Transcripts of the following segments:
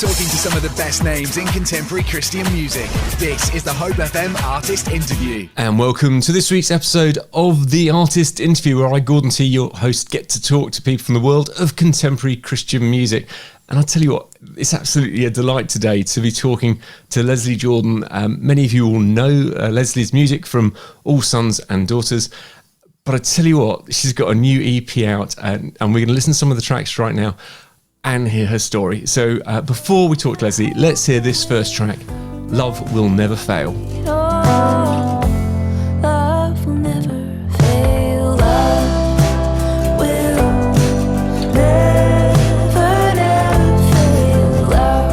Talking to some of the best names in contemporary Christian music. This is the Hope FM Artist Interview. And welcome to this week's episode of the Artist Interview, where I, Gordon T, your host, get to talk to people from the world of contemporary Christian music. And I'll tell you what, it's absolutely a delight today to be talking to Leslie Jordan. Many of you will know Leslie's music from All Sons and Daughters. But I tell you what, she's got a new EP out, and we're going to listen to some of the tracks right now and hear her story. So before we talk to Leslie, let's hear this first track, Love Will Never Fail. Love will never fail. Love will never, never fail. Love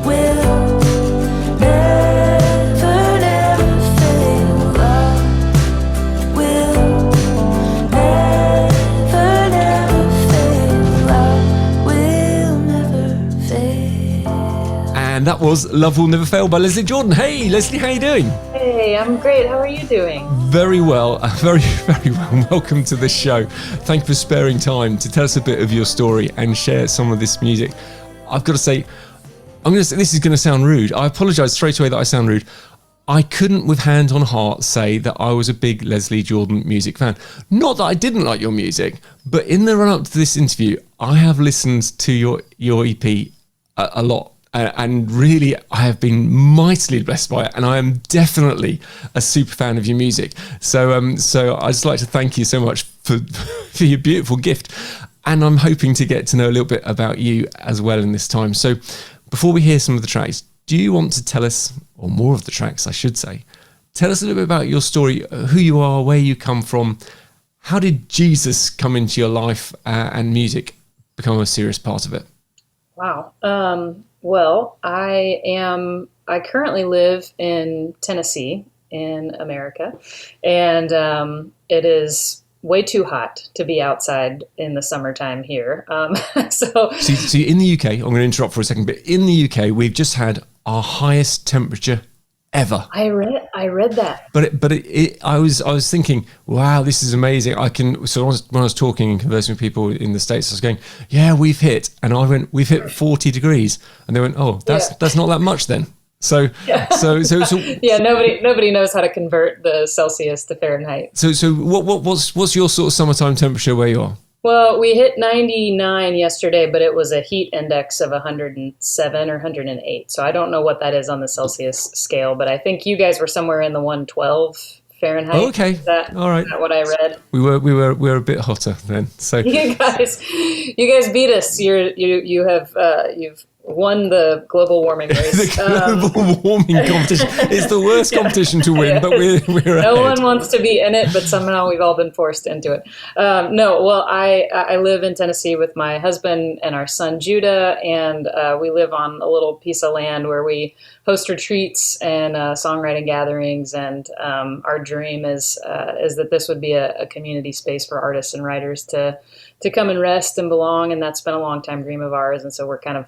will never, never fail. Love will never, never fail. Love will never fail. And that was Love Will Never Fail by Leslie Jordan. Hey, Leslie, how you doing? Hey, I'm great. How are you doing? Very well, very, very well. Welcome to the show. Thank you for sparing time to tell us a bit of your story and share some of this music. I've got to say, this is going to sound rude. I apologise straight away that I sound rude. I couldn't with hand on heart say that I was a big Leslie Jordan music fan. Not that I didn't like your music, but in the run-up to this interview, I have listened to your EP a lot. And really, I have been mightily blessed by it, and I am definitely a super fan of your music. So I'd just like to thank you so much for your beautiful gift, and I'm hoping to get to know a little bit about you as well in this time. So before we hear some of the tracks, do you want to tell us, or more of the tracks, I should say, tell us a little bit about your story, who you are, where you come from, how did Jesus come into your life and music become a serious part of it? Wow. Well, I currently live in Tennessee in America, and it is way too hot to be outside in the summertime here. So in the UK, I'm going to interrupt for a second, but in the UK, we've just had our highest temperature ever. I read that. But I was thinking, wow, this is amazing. So when I was talking and conversing with people in the States, I was going, yeah, we've hit, and I went, we've hit 40 degrees, and they went, oh, that's not that much then. So yeah. so yeah, nobody knows how to convert the Celsius to Fahrenheit. So what's your sort of summertime temperature where you are? Well, we hit 99 yesterday, but it was a heat index of 107 or 108. So I don't know what that is on the Celsius scale, but I think you guys were somewhere in the 112 Fahrenheit. Oh, okay. All right. Is that what I read? We were a bit hotter then. So you guys beat us. You've won the global warming race. The global warming competition. It's the worst competition to win, but we're no ahead. one wants to be in it, but somehow we've all been forced into it. I live in Tennessee with my husband and our son Judah, and we live on a little piece of land where we host retreats and songwriting gatherings. And our dream is that this would be a community space for artists and writers to come and rest and belong. And that's been a long time dream of ours. And so we're kind of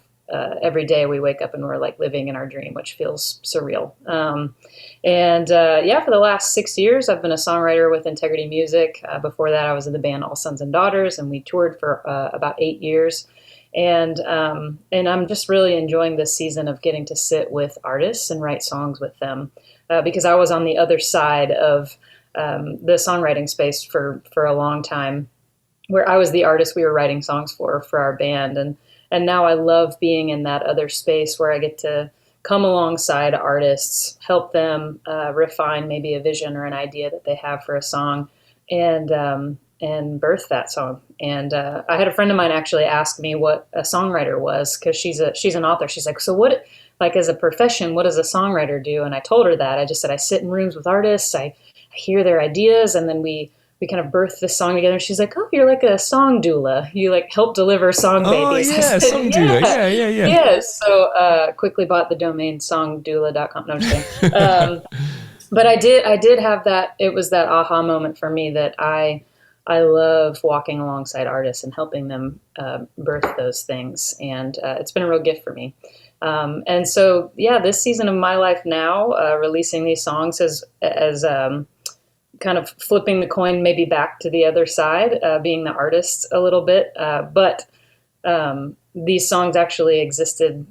every day we wake up and we're like living in our dream, which feels surreal. For the last 6 years, I've been a songwriter with Integrity Music. Before that, I was in the band All Sons and Daughters, and we toured for about 8 years. And I'm just really enjoying this season of getting to sit with artists and write songs with them, because I was on the other side of the songwriting space for a long time, where I was the artist we were writing songs for our band. And now I love being in that other space where I get to come alongside artists, help them refine maybe a vision or an idea that they have for a song, and birth that song. And I had a friend of mine actually ask me what a songwriter was, because she's an author. She's like, so what, like as a profession, what does a songwriter do? And I told her that. I just said, I sit in rooms with artists, I hear their ideas, and then we kind of birthed this song together. And she's like, oh, you're like a song doula. You like help deliver song babies. Oh, yeah, song doula. Yeah. Yeah, so quickly bought the domain songdoula.com. No, I'm just kidding. But I did have that. It was that aha moment for me that I love walking alongside artists and helping them birth those things. And it's been a real gift for me. And so, this season of my life now, releasing these songs as kind of flipping the coin maybe back to the other side, being the artist a little bit. But these songs actually existed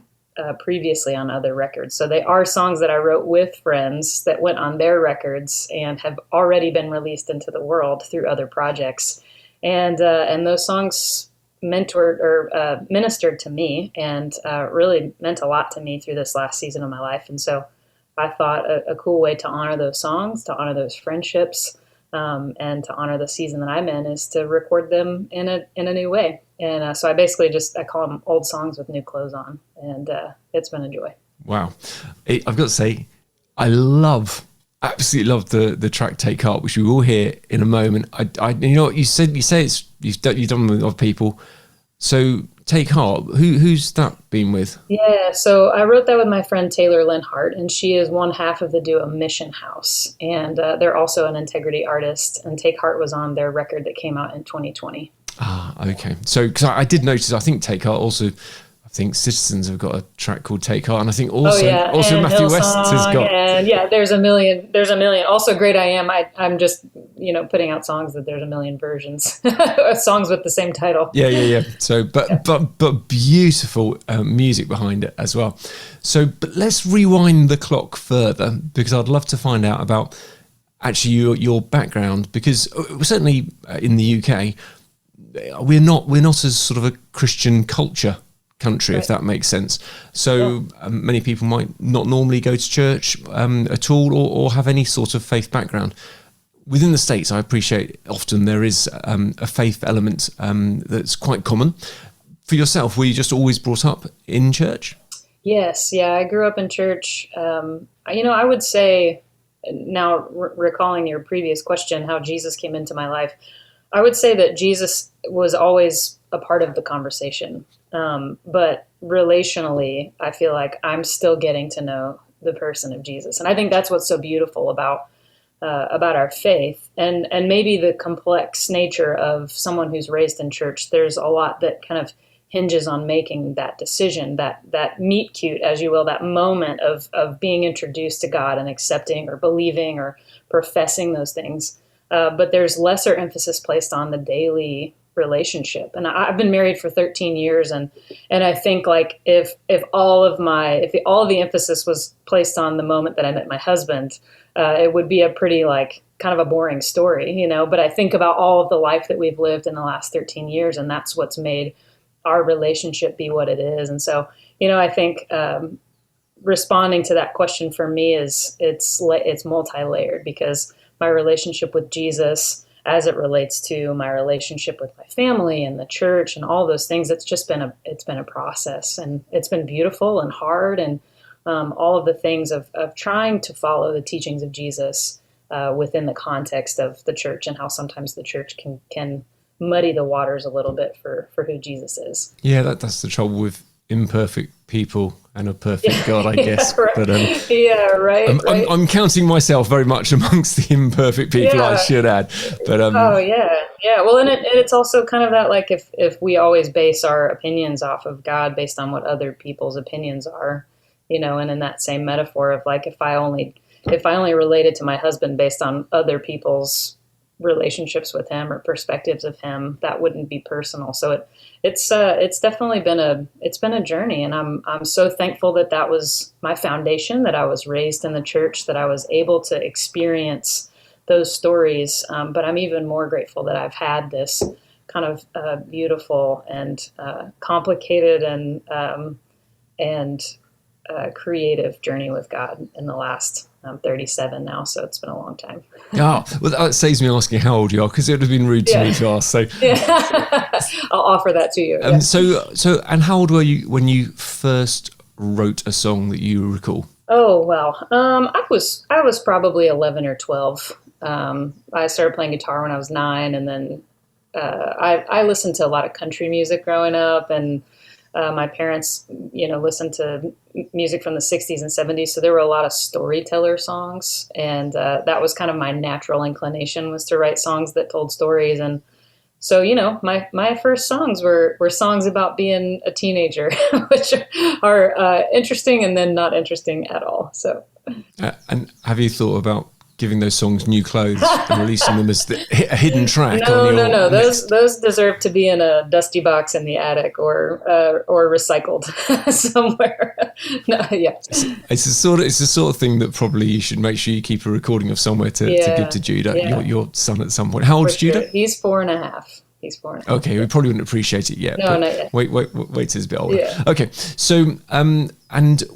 previously on other records. So they are songs that I wrote with friends that went on their records and have already been released into the world through other projects. And those songs mentored or ministered to me and really meant a lot to me through this last season of my life. And so I thought a cool way to honor those songs, to honor those friendships, and to honor the season that I'm in is to record them in a new way. And so I basically I call them old songs with new clothes on, and it's been a joy. Wow. I've got to say, absolutely love the track Take Heart, which we will hear in a moment. You know what you say you've done with other people. So Take Heart, who's that been with? Yeah, so I wrote that with my friend Taylor Linhart, and she is one half of the duo Mission House, and they're also an integrity artist, and Take Heart was on their record that came out in 2020. Ah, okay. So, because I did notice, I think Take Heart also, I think Citizens have got a track called Take Heart, and I think also and Matthew West has got. And there's a million. Also, Great I Am. I'm just putting out songs that there's a million versions, songs with the same title. Yeah. So, but beautiful music behind it as well. So, but let's rewind the clock further because I'd love to find out about actually your background, because certainly in the UK. We're not as sort of a Christian culture country, right, if that makes sense. So many people might not normally go to church at all or have any sort of faith background. Within the States, I appreciate often there is a faith element that's quite common. For yourself, were you just always brought up in church? Yes, I grew up in church. I would say, now recalling your previous question, how Jesus came into my life, I would say that Jesus was always a part of the conversation. But relationally, I feel like I'm still getting to know the person of Jesus. And I think that's what's so beautiful about our faith and maybe the complex nature of someone who's raised in church. There's a lot that kind of hinges on making that decision, that meet cute, as you will, that moment of being introduced to God and accepting or believing or professing those things. But there's lesser emphasis placed on the daily relationship. And I've been married for 13 years. And I think like if all of the emphasis was placed on the moment that I met my husband, it would be a pretty kind of a boring story, but I think about all of the life that we've lived in the last 13 years, and that's what's made our relationship be what it is. And so, I think, responding to that question for me is it's multi-layered, because my relationship with Jesus, as it relates to my relationship with my family and the church and all those things, it's been a process, and it's been beautiful and hard, and all of the things of trying to follow the teachings of Jesus within the context of the church, and how sometimes the church can muddy the waters a little bit for who Jesus is. Yeah, that's the trouble with imperfect people and a perfect God, I guess. Right. But right. I'm counting myself very much amongst the imperfect people, I should add. But Well, and it's also kind of that, like, if we always base our opinions off of God based on what other people's opinions are, and in that same metaphor of like, if I only related to my husband based on other people's relationships with him or perspectives of him, that wouldn't be personal. So it's definitely been a journey, and I'm so thankful that was my foundation, that I was raised in the church, that I was able to experience those stories. But I'm even more grateful that I've had this kind of beautiful and complicated and creative journey with God in the last 37 now, so it's been a long time. Well, that saves me asking how old you are, because it would have been rude to me to ask. So I'll offer that to you. So, and how old were you when you first wrote a song that you recall? Oh, well, I was probably 11 or 12. I started playing guitar when I was 9, and then I listened to a lot of country music growing up, and my parents, listened to music from the 60s and 70s. So there were a lot of storyteller songs. And that was kind of my natural inclination, was to write songs that told stories. And so, my first songs were songs about being a teenager, which are interesting and then not interesting at all. So. And have you thought about giving those songs new clothes and releasing them as a hidden track. No. Those deserve to be in a dusty box in the attic or recycled somewhere. No, yeah. It's the sort of thing that probably you should make sure you keep a recording of somewhere to give to Judah, your son, at some point. How old is Judah? Sure. He's 4.5. Okay, we probably wouldn't appreciate it yet. No, not yet. Wait till he's a bit older. Yeah. Okay, so and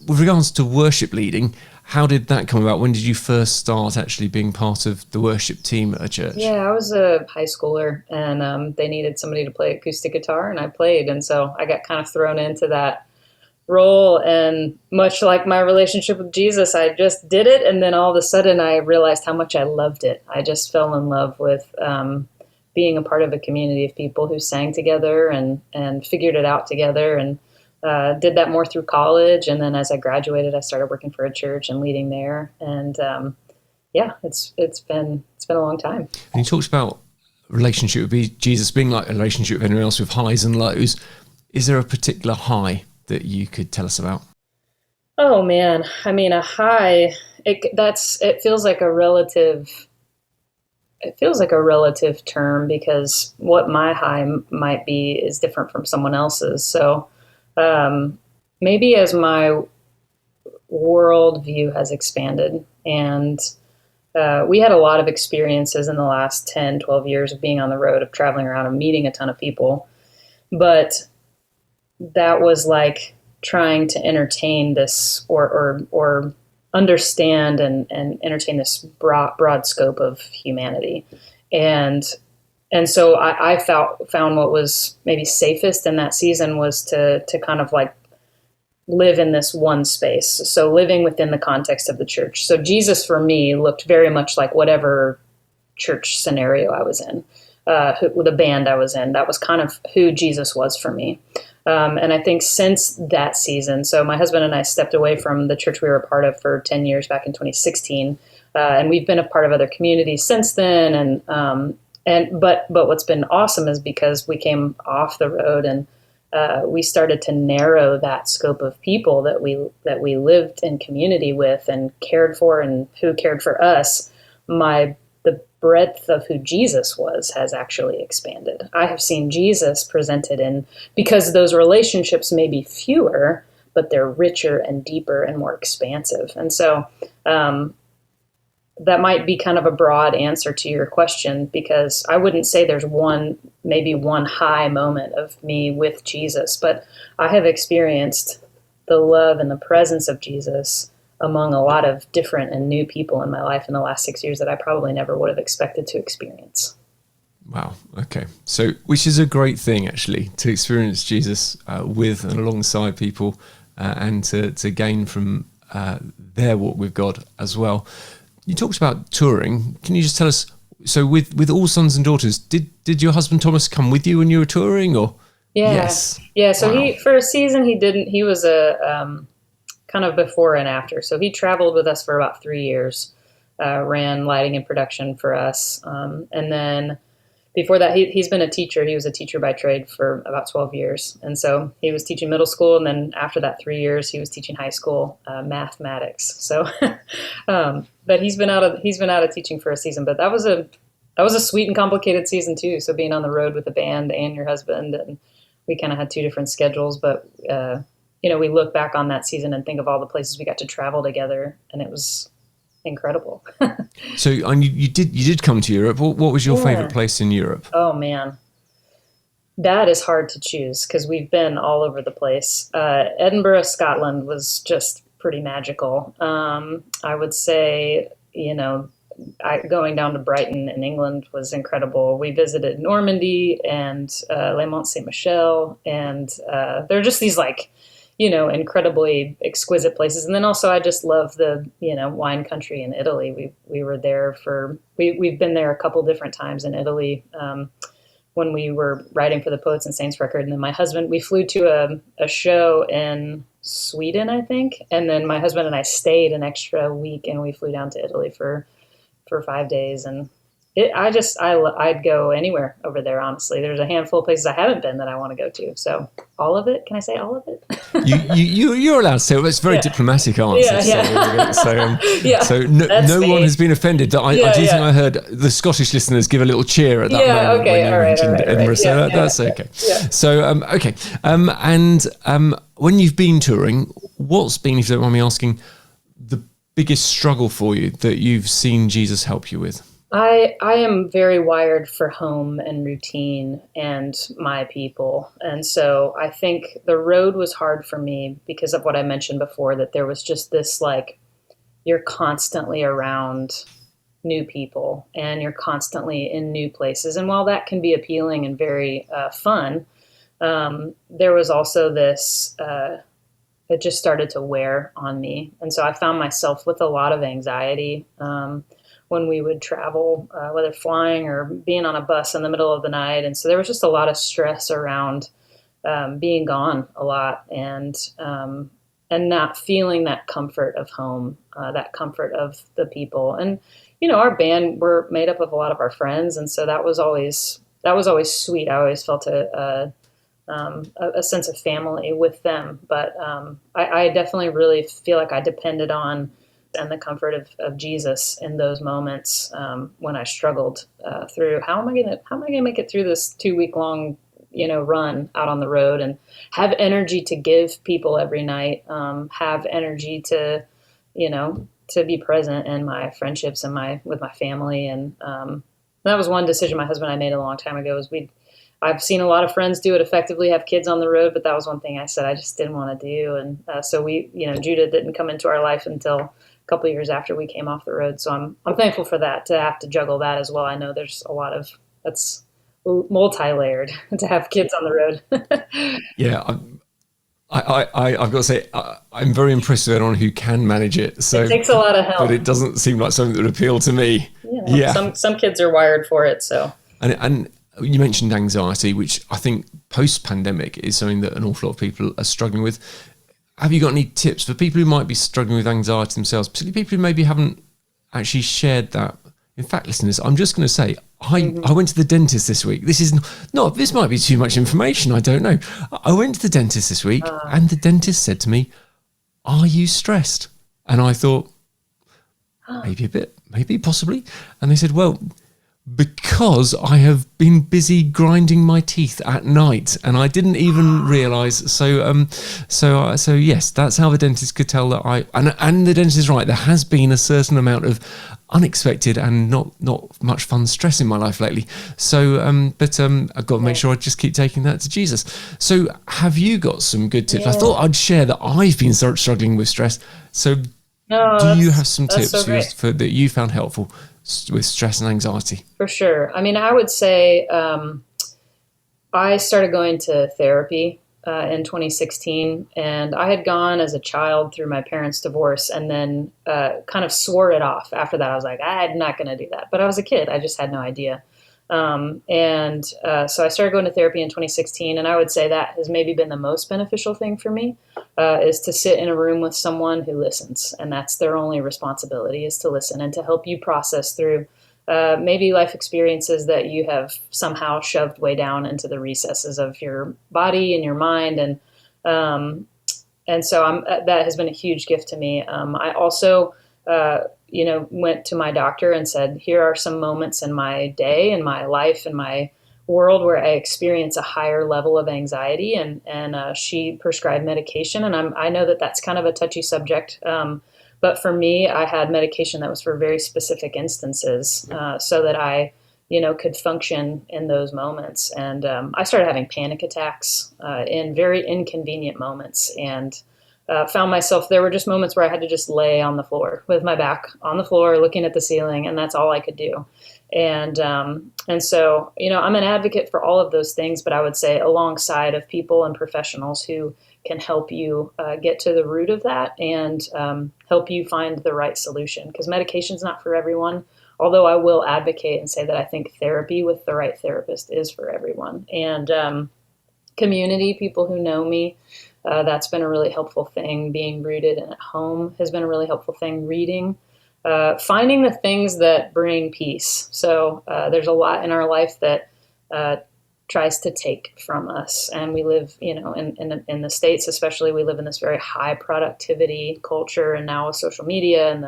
with regards to worship leading, how did that come about? When did you first start actually being part of the worship team at a church? Yeah, I was a high schooler, and they needed somebody to play acoustic guitar, and I played, and so I got kind of thrown into that role. And much like my relationship with Jesus, I just did it, and then all of a sudden I realized how much I loved it. I just fell in love with being a part of a community of people who sang together and figured it out together, and did that more through college. And then as I graduated, I started working for a church and leading there. And it's been a long time. And you talked about relationship with Jesus being like a relationship with anyone else, with highs and lows. Is there a particular high that you could tell us about? Oh man, I mean, a high. It feels like a relative. It feels like a relative term, because what my high might be is different from someone else's. So maybe as my worldview has expanded, and we had a lot of experiences in the last 10, 12 years of being on the road, of traveling around and meeting a ton of people. But that was like trying to entertain this or understand and entertain this broad scope of humanity. And so I found what was maybe safest in that season was to kind of like live in this one space. So living within the context of the church. So Jesus for me looked very much like whatever church scenario I was in, the band I was in. That was kind of who Jesus was for me. And I think since that season, so my husband and I stepped away from the church we were a part of for 10 years back in 2016. And we've been a part of other communities since then. But what's been awesome is because we came off the road and we started to narrow that scope of people that we lived in community with and cared for, and who cared for us. The breadth of who Jesus was has actually expanded. I have seen Jesus presented because those relationships may be fewer, but they're richer and deeper and more expansive. And so that might be kind of a broad answer to your question, because I wouldn't say there's maybe one high moment of me with Jesus, but I have experienced the love and the presence of Jesus among a lot of different and new people in my life in the last 6 years that I probably never would have expected to experience. Wow. Okay. So, which is a great thing, actually, to experience Jesus with and alongside people, and to gain from their walk with God as well. You talked about touring. Can you just tell us, so with All Sons and Daughters, did your husband Thomas come with you when you were touring, or? Yeah. Yes. Yeah. So wow. for a season, he didn't. He was a kind of before and after. So he traveled with us for about 3 years, ran lighting and production for us. And then before that, he's been a teacher. He was a teacher by trade for about 12 years. And so he was teaching middle school. And then after that 3 years, he was teaching high school mathematics. So, but he's been out of teaching for a season. But that was a sweet and complicated season too. So being on the road with the band and your husband, and we kind of had two different schedules, but we look back on that season and think of all the places we got to travel together, and it was incredible. So, and you did come to Europe. What was your favorite place in Europe? Oh man, that is hard to choose because we've been all over the place. Edinburgh, Scotland was just pretty magical. I would say, going down to Brighton in England was incredible. We visited Normandy and Le Mont Saint-Michel, and they're just these incredibly exquisite places. And then also I just love the, wine country in Italy. We were there we've been there a couple different times in Italy when we were writing for the Poets and Saints record. And then my husband, we flew to a show in Sweden, I think. And then my husband and I stayed an extra week and we flew down to Italy for 5 days. And I'd go anywhere over there. Honestly, there's a handful of places I haven't been that I want to go to. So all of it. Can I say all of it? You're allowed to say, well, it's a very diplomatic answer. Yeah. Yeah, So no that's no me. one has been offended. I do think I heard the Scottish listeners give a little cheer at that moment Okay. when you All right. mentioned Edinburgh. So that's okay. Yeah. So okay. And when you've been touring, what's been, if you don't mind me asking, the biggest struggle for you that you've seen Jesus help you with? I am very wired for home and routine and my people. And so I think the road was hard for me because of what I mentioned before, that there was just this, like, you're constantly around new people and you're constantly in new places. And while that can be appealing and very fun, there was also this, it just started to wear on me. And so I found myself with a lot of anxiety. When we would travel, whether flying or being on a bus in the middle of the night. And so there was just a lot of stress around being gone a lot, and not feeling that comfort of home, that comfort of the people. And, our band, we're made up of a lot of our friends. And so that was always sweet. I always felt a sense of family with them. But I definitely really feel like I depended on and the comfort of Jesus in those moments when I struggled through how am I gonna make it through this 2 week long run out on the road and have energy to give people every night, have energy to to be present in my friendships and with my family. And that was one decision my husband and I made a long time ago. I've seen a lot of friends do it effectively, have kids on the road, but that was one thing I said I just didn't want to do. And so Judah didn't come into our life until couple of years after we came off the road. So I'm thankful for that, to have to juggle that as well. I know there's a lot of, that's multi-layered to have kids on the road. Yeah, I've got to say, I'm very impressed with anyone who can manage it. So it takes a lot of help, but it doesn't seem like something that would appeal to me. Some kids are wired for it. So and you mentioned anxiety, which I think post-pandemic is something that an awful lot of people are struggling with. Have you got any tips for people who might be struggling with anxiety themselves, particularly people who maybe haven't actually shared that? In fact, listeners, I'm just going to say, I went to the dentist this week. This might be too much information. I don't know. I went to the dentist this week and the dentist said to me, "Are you stressed?" And I thought, maybe a bit, maybe, possibly. And they said, "Well, because I have been busy grinding my teeth at night and I didn't even realise." So yes, that's how the dentist could tell that and the dentist is right. There has been a certain amount of unexpected and not much fun stress in my life lately. So, I've got to make sure I just keep taking that to Jesus. So, have you got some good tips? I thought I'd share that I've been struggling with stress. So, do you have some tips that you found helpful with stress and anxiety? For sure. I mean, I would say I started going to therapy in 2016, and I had gone as a child through my parents' divorce, and then kind of swore it off. After that, I was like, I'm not going to do that. But I was a kid. I just had no idea. So I started going to therapy in 2016, and I would say that has maybe been the most beneficial thing for me, is to sit in a room with someone who listens, and that's their only responsibility, is to listen and to help you process through maybe life experiences that you have somehow shoved way down into the recesses of your body and your mind. And so that has been a huge gift to me. I also went to my doctor and said, here are some moments in my day, in my life, in my world where I experience a higher level of anxiety. And she prescribed medication. And I know that that's kind of a touchy subject. But for me, I had medication that was for very specific instances, so that I, could function in those moments. And I started having panic attacks in very inconvenient moments, and found myself, there were just moments where I had to just lay on the floor with my back on the floor, looking at the ceiling, and that's all I could do. And so, I'm an advocate for all of those things, but I would say alongside of people and professionals who can help you get to the root of that and help you find the right solution, because medication is not for everyone. Although I will advocate and say that I think therapy with the right therapist is for everyone. And community, people who know me, that's been a really helpful thing. Being rooted and at home has been a really helpful thing. Reading finding the things that bring peace. So there's a lot in our life that tries to take from us, and we live, in the States especially, we live in this very high productivity culture, and now with social media and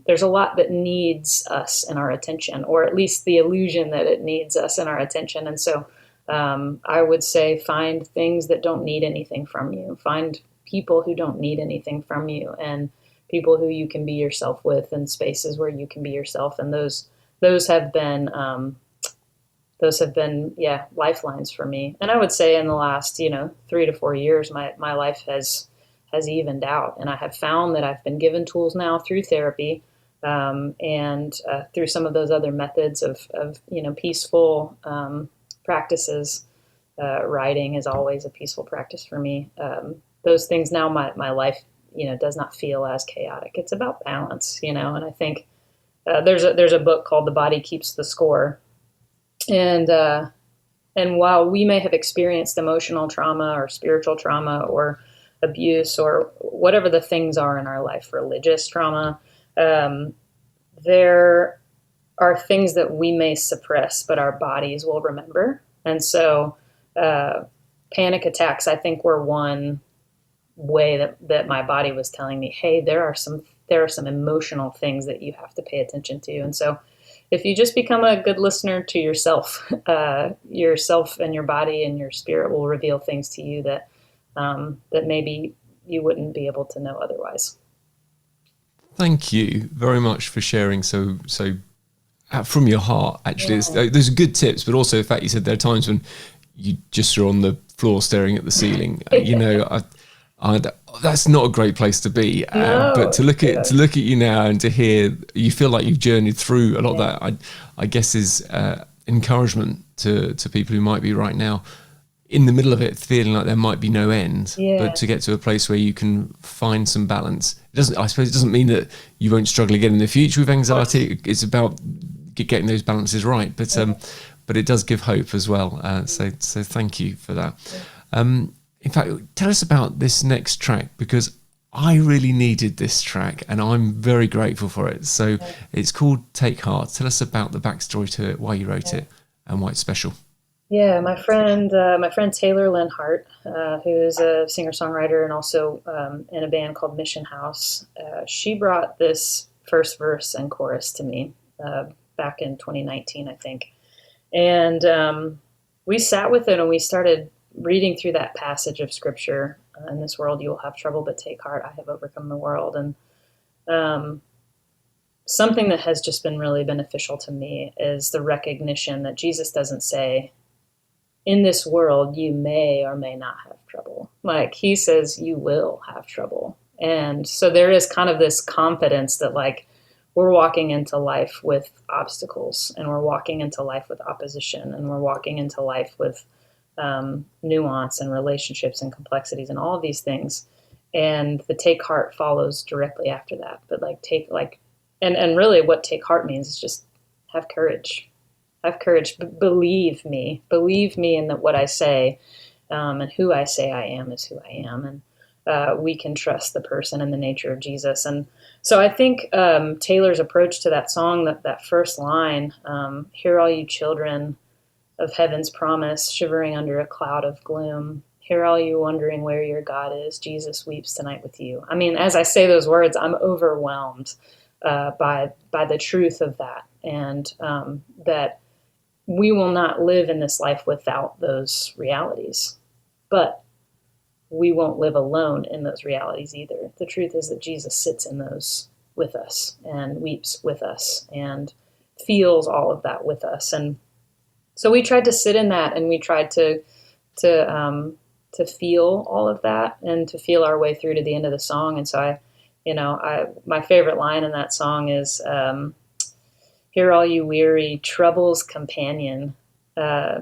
there's a lot that needs us and our attention, or at least the illusion that it needs us and our attention. And so I would say find things that don't need anything from you. Find people who don't need anything from you, and people who you can be yourself with, and spaces where you can be yourself. And those have been lifelines for me. And I would say in the last 3 to 4 years, my life has evened out, and I have found that I've been given tools now through therapy, and through some of those other methods of peaceful practices. Writing is always a peaceful practice for me. Those things now, my life does not feel as chaotic. It's about balance, and I think there's a book called The Body Keeps the Score, and while we may have experienced emotional trauma or spiritual trauma or abuse or whatever the things are in our life, religious trauma, there are things that we may suppress, but our bodies will remember. And so panic attacks, I think, were one way that my body was telling me, hey, there are some emotional things that you have to pay attention to. And so if you just become a good listener to yourself, yourself and your body and your spirit will reveal things to you that maybe you wouldn't be able to know otherwise. Thank you very much for sharing so from your heart. Actually, Yeah. Those are good tips, but also the fact you said there are times when you just are on the floor staring at the ceiling. That's not a great place to be. No, But to look at you now and to hear you feel like you've journeyed through a lot of that, I guess is encouragement to people who might be right now in the middle of it, feeling like there might be no end. Yeah. But to get to a place where you can find some balance. I suppose it doesn't mean that you won't struggle again in the future with anxiety. It's about getting those balances right. But it does give hope as well. So thank you for that. In fact, tell us about this next track, because I really needed this track and I'm very grateful for it. So it's called Take Heart. Tell us about the backstory to it, why you wrote it and why it's special. Yeah, my friend Taylor Linhart, who is a singer-songwriter and also in a band called Mission House, she brought this first verse and chorus to me back in 2019, I think. And we sat with it and we started reading through that passage of scripture. In this world you will have trouble, but take heart, I have overcome the world. And something that has just been really beneficial to me is the recognition that Jesus doesn't say, in this world, you may or may not have trouble. Like, he says, you will have trouble. And so there is kind of this confidence that, like, we're walking into life with obstacles, and we're walking into life with opposition, and we're walking into life with nuance and relationships and complexities and all of these things. And the take heart follows directly after that. But and really what take heart means is just have courage. Have courage. Believe me in what I say, and who I say I am is who I am. And we can trust the person and the nature of Jesus. And so I think Taylor's approach to that song, that first line, hear all you children of heaven's promise, shivering under a cloud of gloom. Hear all you wondering where your God is. Jesus weeps tonight with you. I mean, as I say those words, I'm overwhelmed by the truth of that, and that we will not live in this life without those realities. But we won't live alone in those realities either. The truth is that Jesus sits in those with us and weeps with us and feels all of that with us. And so we tried to sit in that, and we tried to feel all of that and to feel our way through to the end of the song. And so my favorite line in that song is, hear all you weary, trouble's companion,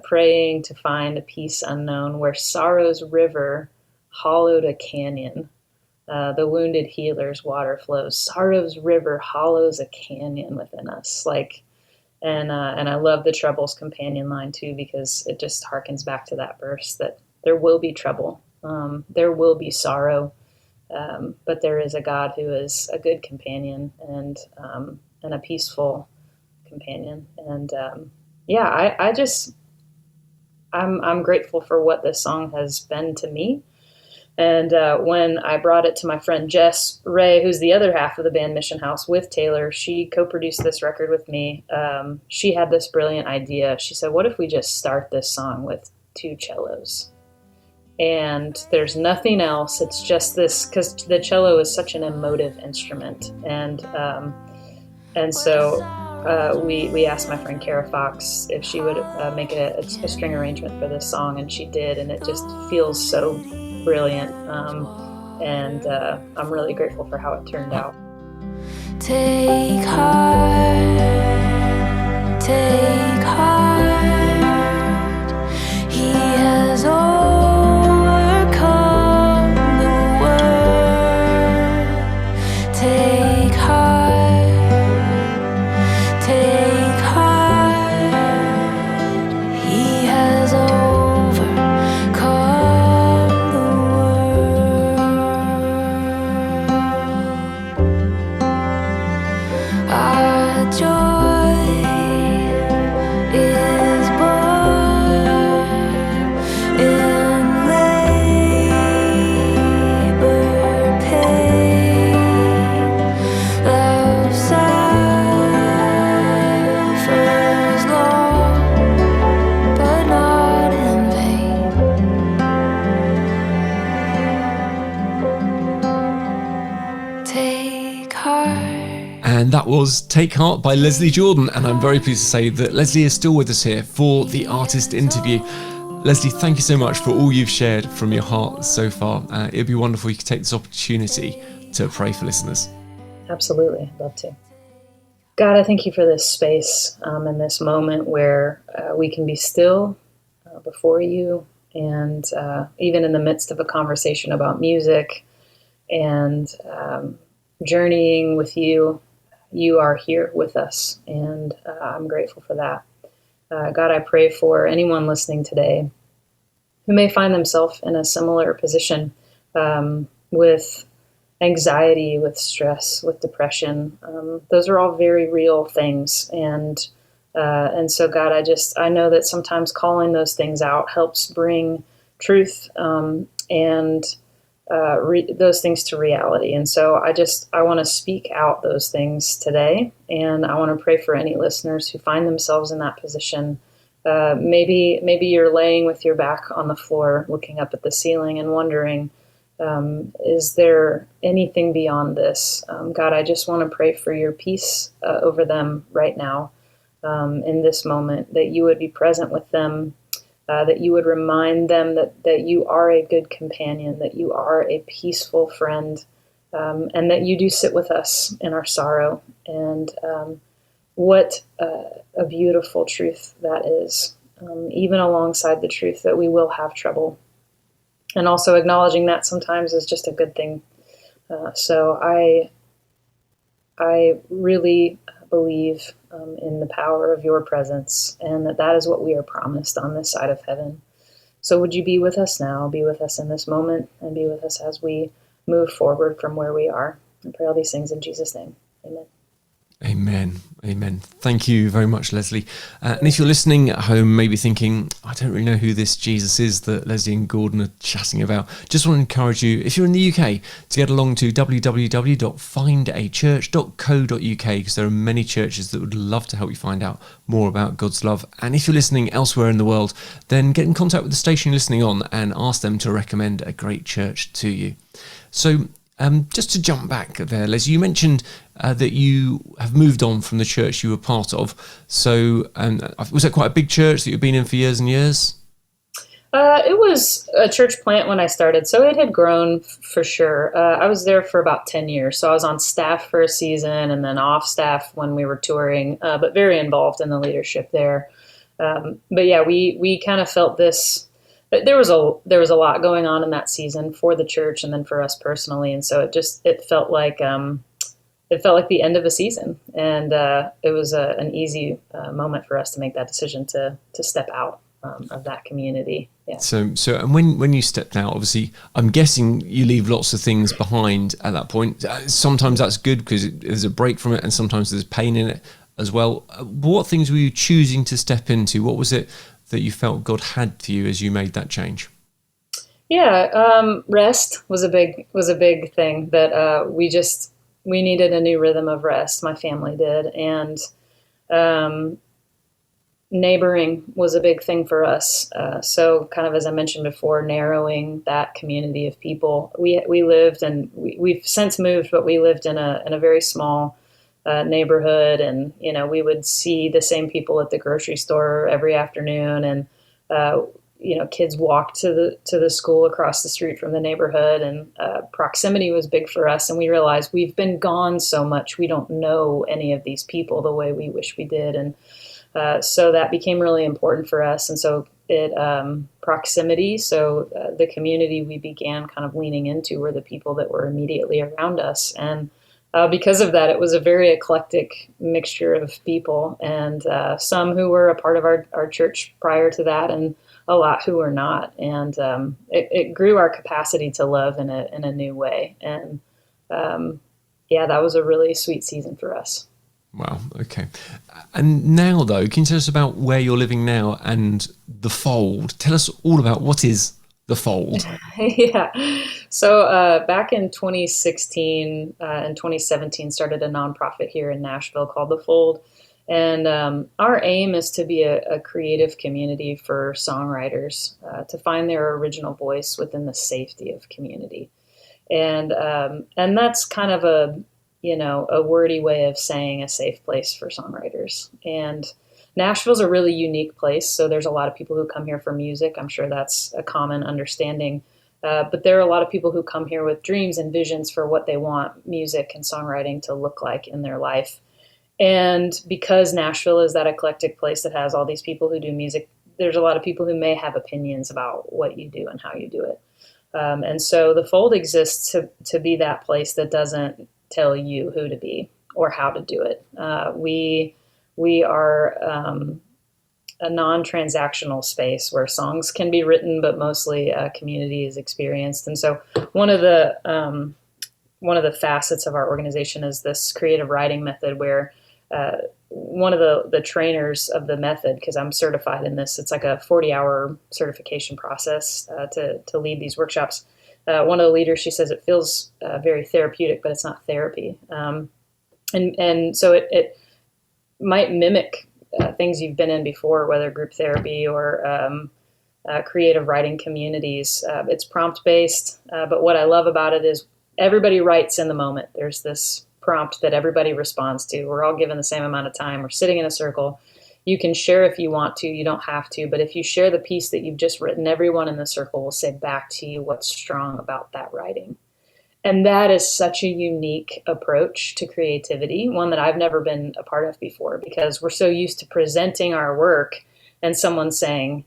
praying to find a peace unknown, where sorrow's river hollowed a canyon. The wounded healer's water flows. Sorrow's river hollows a canyon within us. And I love the trouble's companion line too, because it just harkens back to that verse that there will be trouble. There will be sorrow. but there is a God who is a good companion and a peaceful companion. And I'm grateful for what this song has been to me. And when I brought it to my friend Jess Ray, who's the other half of the band Mission House with Taylor, she co-produced this record with me. She had this brilliant idea. She said, what if we just start this song with 2 cellos? And there's nothing else. It's just this, because the cello is such an emotive instrument. And so we asked my friend Kara Fox if she would make a string arrangement for this song, and she did, and it just feels so brilliant. And I'm really grateful for how it turned out. Take heart, take heart. He has overcome the world. Take heart, take heart. He has overcome the world. Our joy is born in labor pain. Love suffers long, but not in vain. Take heart. And that was Take Heart by Leslie Jordan. And I'm very pleased to say that Leslie is still with us here for the artist interview. Leslie, thank you so much for all you've shared from your heart so far. It'd be wonderful if you could take this opportunity to pray for listeners. Absolutely. I'd love to. God, I thank you for this space and this moment where we can be still before you, and even in the midst of a conversation about music and journeying with you, you are here with us, and I'm grateful for that. God, I pray for anyone listening today who may find themselves in a similar position with anxiety, with stress, with depression. Those are all very real things, and so God, I know that sometimes calling those things out helps bring truth and those things to reality. And so I want to speak out those things today, and I want to pray for any listeners who find themselves in that position. Maybe you're laying with your back on the floor, looking up at the ceiling and wondering, is there anything beyond this? God, I just want to pray for your peace over them right now, in this moment, that you would be present with them, that you would remind them that you are a good companion, that you are a peaceful friend, and that you do sit with us in our sorrow. And what a beautiful truth that is, even alongside the truth that we will have trouble. And also acknowledging that sometimes is just a good thing. So I really believe in the power of your presence, and that is what we are promised on this side of heaven. So would you be with us now, be with us in this moment, and be with us as we move forward from where we are. I pray all these things in Jesus' name. Amen. Amen. Amen. Thank you very much, Leslie. And if you're listening at home, maybe thinking, I don't really know who this Jesus is that Leslie and Gordon are chatting about, just want to encourage you, if you're in the UK, to get along to www.findachurch.co.uk, because there are many churches that would love to help you find out more about God's love. And if you're listening elsewhere in the world, then get in contact with the station you're listening on and ask them to recommend a great church to you. So just to jump back there, Leslie, you mentioned that you have moved on from the church you were part of. So was that quite a big church that you've been in for years and years? It was a church plant when I started, so it had grown for sure. I was there for about 10 years, so I was on staff for a season and then off staff when we were touring, but very involved in the leadership there. But yeah, we kind of felt this. There was a lot going on in that season for the church and then for us personally, and so it felt like the end of a season, and it was an easy moment for us to make that decision to step out of that community. Yeah. So, and when you stepped out, obviously, I'm guessing you leave lots of things behind at that point. Sometimes that's good because there's a break from it, and sometimes there's pain in it as well. What things were you choosing to step into? What was it that you felt God had for you as you made that change? Yeah, rest was a big thing that we needed a new rhythm of rest. My family did, and um, neighboring was a big thing for us. So, kind of as I mentioned before, narrowing that community of people. We lived, and we've since moved, but we lived in a very small neighborhood, and we would see the same people at the grocery store every afternoon, and uh, kids walked to the school across the street from the neighborhood, and proximity was big for us. And we realized we've been gone so much, we don't know any of these people the way we wish we did, and so that became really important for us. And so proximity. So the community we began kind of leaning into were the people that were immediately around us, and because of that, it was a very eclectic mixture of people, and some who were a part of our church prior to that, and a lot who were not. And it grew our capacity to love in a new way. And yeah, that was a really sweet season for us. Wow. Okay. And now, though, can you tell us about where you're living now and the Fold? Tell us all about what is the Fold. Yeah. So back in 2016 and 2017, started a nonprofit here in Nashville called The Fold. And our aim is to be a creative community for songwriters to find their original voice within the safety of community. And that's kind of a wordy way of saying a safe place for songwriters. And Nashville's a really unique place. So there's a lot of people who come here for music. I'm sure that's a common understanding. But there are a lot of people who come here with dreams and visions for what they want music and songwriting to look like in their life. And because Nashville is that eclectic place that has all these people who do music, there's a lot of people who may have opinions about what you do and how you do it. And so the Fold exists to be that place that doesn't tell you who to be or how to do it. We are a non-transactional space where songs can be written, but mostly community is experienced. And so one of the facets of our organization is this creative writing method, where one of the trainers of the method, because I'm certified in this, it's like a 40-hour certification process to lead these workshops. One of the leaders, she says it feels very therapeutic, but it's not therapy. And so it might mimic things you've been in before, whether group therapy or creative writing communities. It's prompt-based, but what I love about it is everybody writes in the moment. There's this prompt that everybody responds to. We're all given the same amount of time. We're sitting in a circle. You can share if you want to. You don't have to. But if you share the piece that you've just written, everyone in the circle will say back to you what's strong about that writing. And that is such a unique approach to creativity, one that I've never been a part of before, because we're so used to presenting our work and someone saying,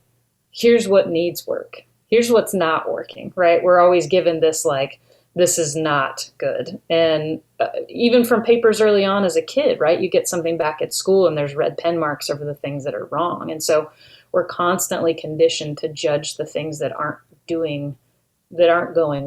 here's what needs work. Here's what's not working, right? We're always given this, like, this is not good. And even from papers early on as a kid, right? You get something back at school and there's red pen marks over the things that are wrong. And so we're constantly conditioned to judge the things that aren't going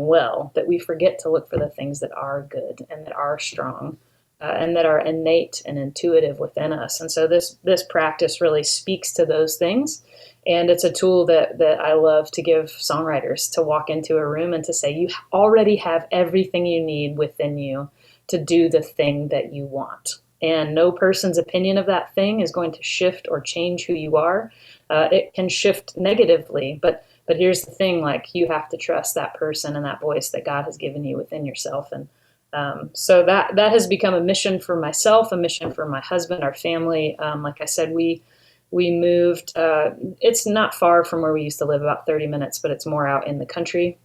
well, that we forget to look for the things that are good and that are strong and that are innate and intuitive within us. And so this practice really speaks to those things. And it's a tool that I love to give songwriters, to walk into a room and to say, you already have everything you need within you to do the thing that you want. And no person's opinion of that thing is going to shift or change who you are. It can shift negatively, but here's the thing, like, you have to trust that person and that voice that God has given you within yourself. And so that has become a mission for myself, a mission for my husband, our family. Like I said, we moved, it's not far from where we used to live, about 30 minutes, but it's more out in the country.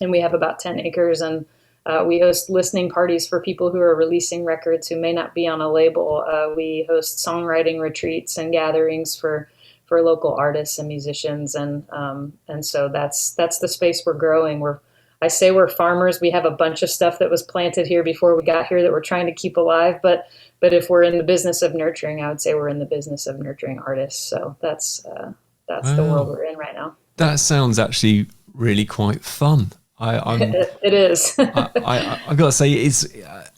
And we have about 10 acres, and we host listening parties for people who are releasing records who may not be on a label. We host songwriting retreats and gatherings for local artists and musicians. And so that's the space we're growing. I say we're farmers. We have a bunch of stuff that was planted here before we got here that we're trying to keep alive. But if we're in the business of nurturing, I would say we're in the business of nurturing artists. So that's the world we're in right now. That sounds actually really quite fun. It is. I got to say,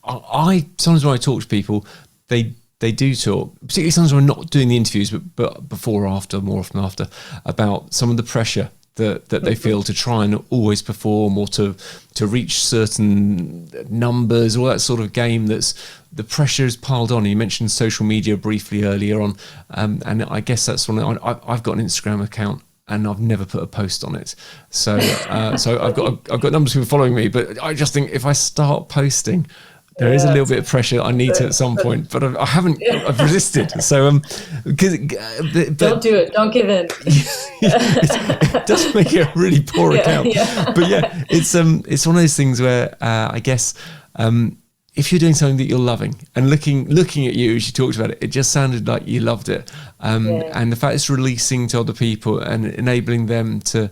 I sometimes when I talk to people, they do talk, particularly sometimes when we're not doing the interviews, but before or after, more often after, about some of the pressure that they feel to try and always perform or to reach certain numbers, all that sort of game. That's the pressure is piled on. You mentioned social media briefly earlier on, and I guess that's one. I've got an Instagram account, and I've never put a post on it. So I've got numbers of people following me, but I just think if I start posting, there is a little bit of pressure I need to at some point, but I haven't. I've resisted. So Don't do it. Don't give in. It does make it a really poor account. Yeah. But yeah, it's one of those things where I guess if you're doing something that you're loving, and looking at you as you talked about it, it just sounded like you loved it. And the fact it's releasing to other people and enabling them to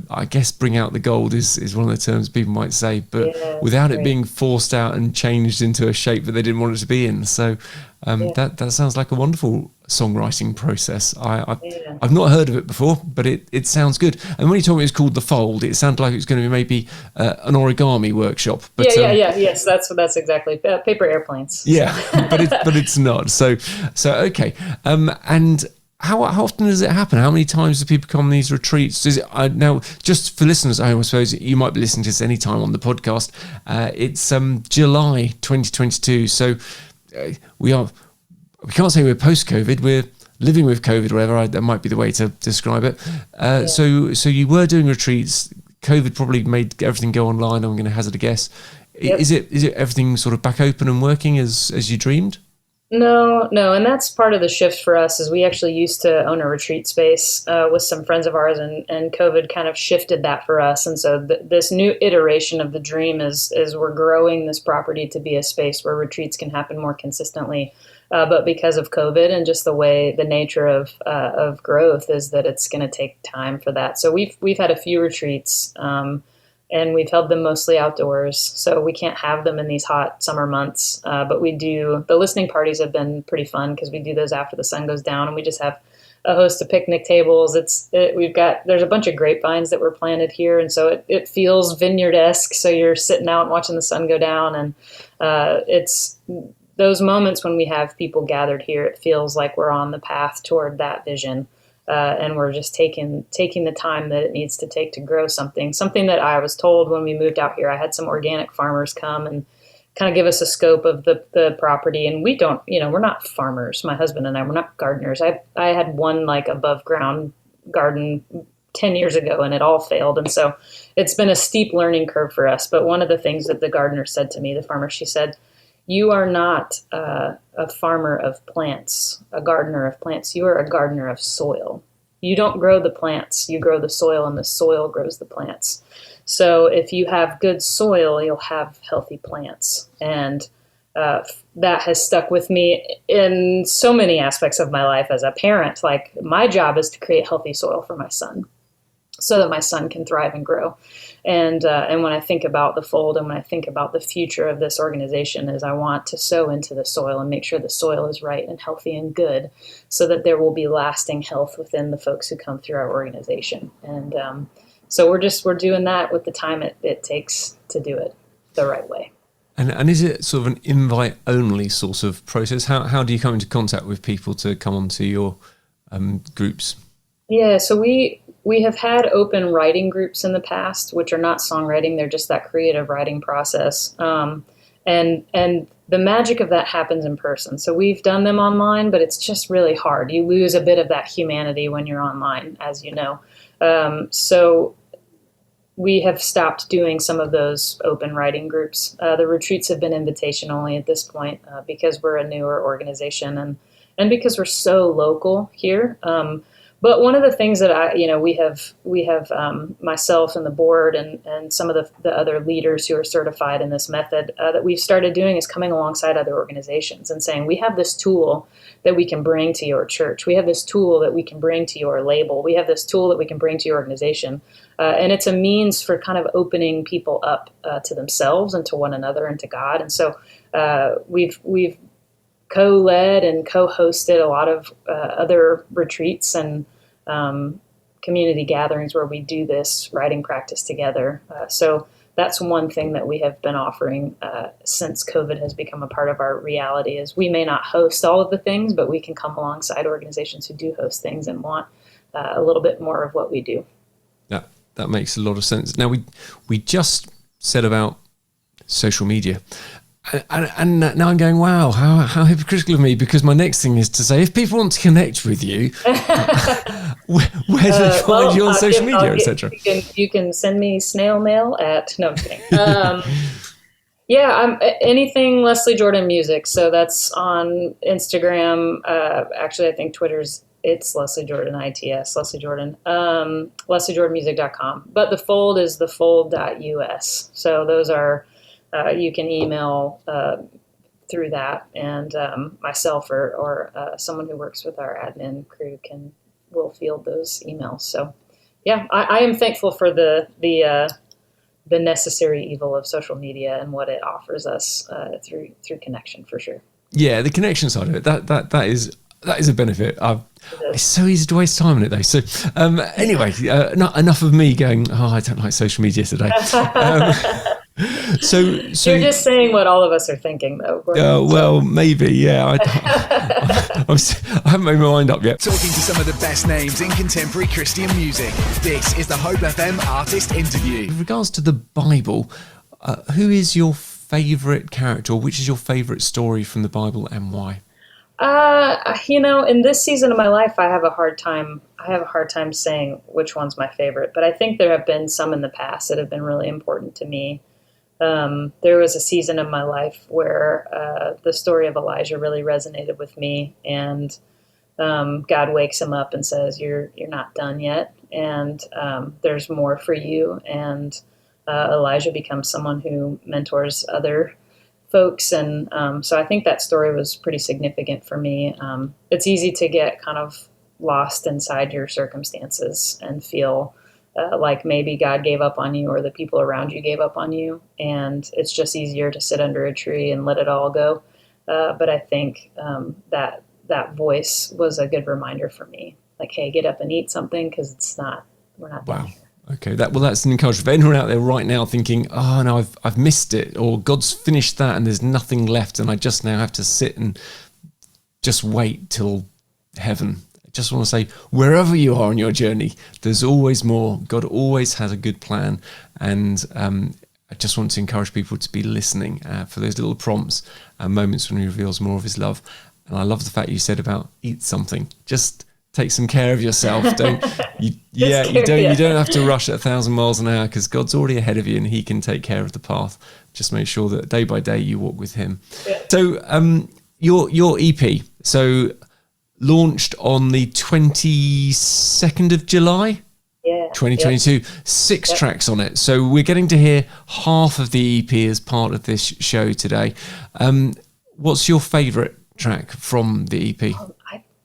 I guess bring out the gold is one of the terms people might say, but without it being forced out and changed into a shape that they didn't want it to be in. So that sounds like a wonderful songwriting process. I've not heard of it before, but it sounds good. And when you told me it's called The Fold, it sounded like it was going to be maybe an origami workshop. But, yes, that's exactly paper airplanes. Yeah, but it's not. So okay. And how often does it happen? How many times do people come on these retreats? Is it now, just for listeners at home, I suppose you might be listening to this any time on the podcast. It's July 2022. So we can't say we're post-COVID. We're living with COVID, whatever. That might be the way to describe it. So you were doing retreats. COVID probably made everything go online. I'm going to hazard a guess. Yep. Is it everything sort of back open and working as you dreamed? No, and that's part of the shift for us. Is we actually used to own a retreat space with some friends of ours, and COVID kind of shifted that for us. And so this new iteration of the dream is we're growing this property to be a space where retreats can happen more consistently. But because of COVID and just the nature of growth is that it's going to take time for that. So we've had a few retreats. And we've held them mostly outdoors, so we can't have them in these hot summer months. But we do. The listening parties have been pretty fun because we do those after the sun goes down, and we just have a host of picnic tables. There's a bunch of grapevines that were planted here, and so it feels vineyard-esque. So you're sitting out and watching the sun go down, and it's those moments when we have people gathered here. It feels like we're on the path toward that vision. And we're just taking the time that it needs to take to grow something that I was told when we moved out here. I had some organic farmers come and kind of give us a scope of the property. And we don't, we're not farmers. My husband and I, we're not gardeners. I had one like above ground garden 10 years ago and it all failed. And so it's been a steep learning curve for us. But one of the things that the gardener said to me, the farmer, she said, "You are not a farmer of plants, a gardener of plants. You are a gardener of soil. You don't grow the plants, you grow the soil, and the soil grows the plants. So if you have good soil, you'll have healthy plants." And that has stuck with me in so many aspects of my life as a parent. Like, my job is to create healthy soil for my son so that my son can thrive and grow. And when I think about the Fold and when I think about the future of this organization, is I want to sow into the soil and make sure the soil is right and healthy and good so that there will be lasting health within the folks who come through our organization. And so we're doing that with the time it takes to do it the right way. And is it sort of an invite-only sort of process? How do you come into contact with people to come onto your groups? Yeah, so we have had open writing groups in the past, which are not songwriting. They're just that creative writing process. And the magic of that happens in person. So we've done them online, but it's just really hard. You lose a bit of that humanity when you're online, as you know. So we have stopped doing some of those open writing groups. The retreats have been invitation only at this point because we're a newer organization and because we're so local here. But one of the things that we have myself and the board and some of the other leaders who are certified in this method that we've started doing is coming alongside other organizations and saying, we have this tool that we can bring to your church. We have this tool that we can bring to your label. We have this tool that we can bring to your organization. And it's a means for kind of opening people up to themselves and to one another and to God. And so we've co-led and co-hosted a lot of other retreats and community gatherings where we do this writing practice together. So that's one thing that we have been offering since COVID has become a part of our reality. Is we may not host all of the things, but we can come alongside organizations who do host things and want a little bit more of what we do. Yeah, that makes a lot of sense. Now we just said about social media. And now I'm going, wow, how hypocritical of me, because my next thing is to say, if people want to connect with you, where do they find you on social media, etc.? You can send me snail mail at, no, I'm kidding. Yeah, I'm anything Leslie Jordan Music. So that's on Instagram. Actually, I think it's Leslie Jordan ITS, Leslie Jordan, LeslieJordanMusic.com. But the Fold is thefold.us. So those are, you can email through that, and myself or someone who works with our admin crew will field those emails. So, yeah, I am thankful for the necessary evil of social media and what it offers us through connection, for sure. Yeah, the connection side of it, that is a benefit. It's so easy to waste time on it though. So anyway, not enough of me going, I don't like social media today. So you're just saying what all of us are thinking, though. Well, maybe, yeah. I haven't made my mind up yet. Talking to some of the best names in contemporary Christian music. This is the Hope FM Artist Interview. In regards to the Bible, who is your favourite character, or which is your favourite story from the Bible, and why? In this season of my life, I have a hard time saying which one's my favorite, but I think there have been some in the past that have been really important to me. There was a season of my life where the story of Elijah really resonated with me, and God wakes him up and says, "You're not done yet, and there's more for you." And Elijah becomes someone who mentors other folks, and so I think that story was pretty significant for me. It's easy to get kind of lost inside your circumstances and feel like maybe God gave up on you or the people around you gave up on you, and it's just easier to sit under a tree and let it all go. But I think that voice was a good reminder for me, like, hey, get up and eat something, because we're not done here. Okay, that's an encouragement for anyone out there right now thinking, oh no, I've missed it, or God's finished that and there's nothing left and I just now have to sit and just wait till heaven. I just want to say, wherever you are on your journey, there's always more. God always has a good plan, and I just want to encourage people to be listening for those little prompts and moments when He reveals more of His love. And I love the fact you said about eat something. Just take some care of yourself. You don't have to rush at 1,000 miles an hour, because God's already ahead of you and He can take care of the path. Just make sure that day by day you walk with Him. Yeah. So your EP, so launched on the 22nd of July. Yeah, 2022, yep. 6 tracks on it. So we're getting to hear half of the EP as part of this show today. What's your favourite track from the EP?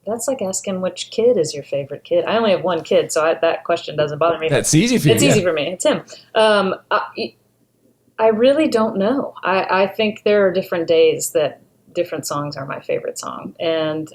That's like asking which kid is your favorite kid. I only have one kid, so that question doesn't bother me. That's easy for you. It's easy for me. It's him. I really don't know. I think there are different days that different songs are my favorite song. And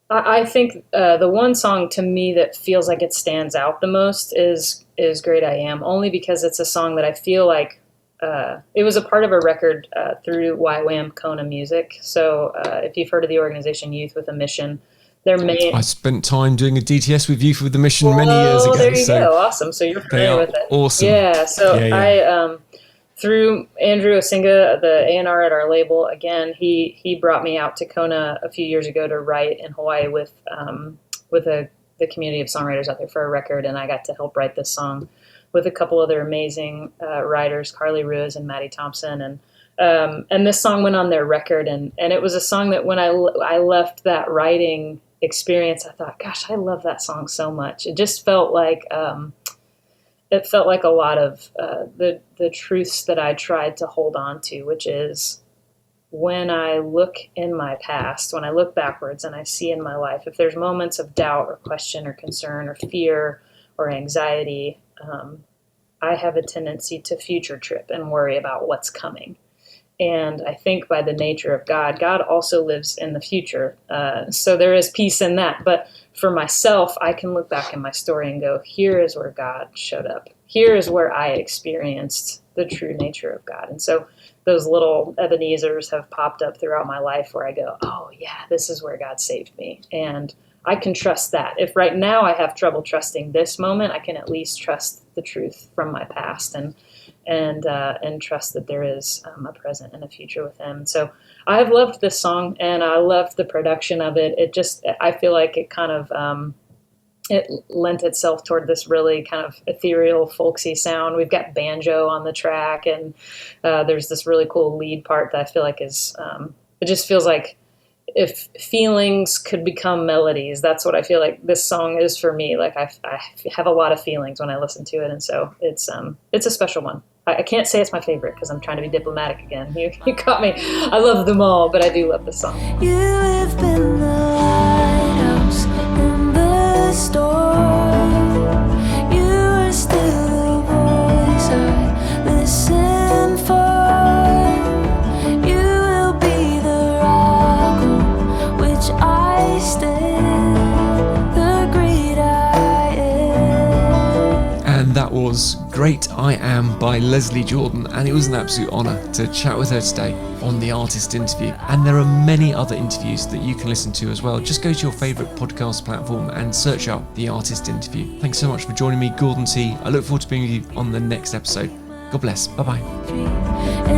I think the one song to me that feels like it stands out the most is Great I Am, only because it's a song that I feel like it was a part of a record through YWAM Kona Music. So if you've heard of the organization Youth with a Mission, I spent time doing a DTS with Youth with a Mission many years ago. There you go. Awesome. So you're familiar with it. Awesome. Yeah. So I through Andrew Osinga, the A&R at our label, again, he brought me out to Kona a few years ago to write in Hawaii with the community of songwriters out there for a record, and I got to help write this song with a couple other amazing writers, Carly Ruiz and Maddie Thompson, and this song went on their record, and it was a song that when I left that writing experience, I thought, gosh, I love that song so much. It just felt like a lot of the truths that I tried to hold on to, which is when I look in my past, when I look backwards and I see in my life, if there's moments of doubt or question or concern or fear or anxiety, I have a tendency to future trip and worry about what's coming. And I think by the nature of God, God also lives in the future. So there is peace in that. But for myself, I can look back in my story and go, here is where God showed up. Here is where I experienced the true nature of God. And so those little Ebenezers have popped up throughout my life where I go, oh, yeah, this is where God saved me. And I can trust that. If right now I have trouble trusting this moment, I can at least trust the truth from my past and trust that there is a present and a future with him. So I have loved this song, and I loved the production of it. I feel like it kind of, it lent itself toward this really kind of ethereal, folksy sound. We've got banjo on the track, and there's this really cool lead part that I feel like is, it just feels like if feelings could become melodies, that's what I feel like this song is for me. Like I have a lot of feelings when I listen to it, and so it's a special one. I can't say it's my favorite because I'm trying to be diplomatic again. You caught me. I love them all, but I do love this song. You have been the lighthouse in the storm. You are still the voice I listen for. You will be the rock on which I stand, the great I am. And that was Great I Am by Leslie Jordan, and it was an absolute honour to chat with her today on The Artist Interview. And there are many other interviews that you can listen to as well. Just go to your favourite podcast platform and search up The Artist Interview. Thanks so much for joining me, Gordon T. I look forward to being with you on the next episode. God bless. Bye-bye.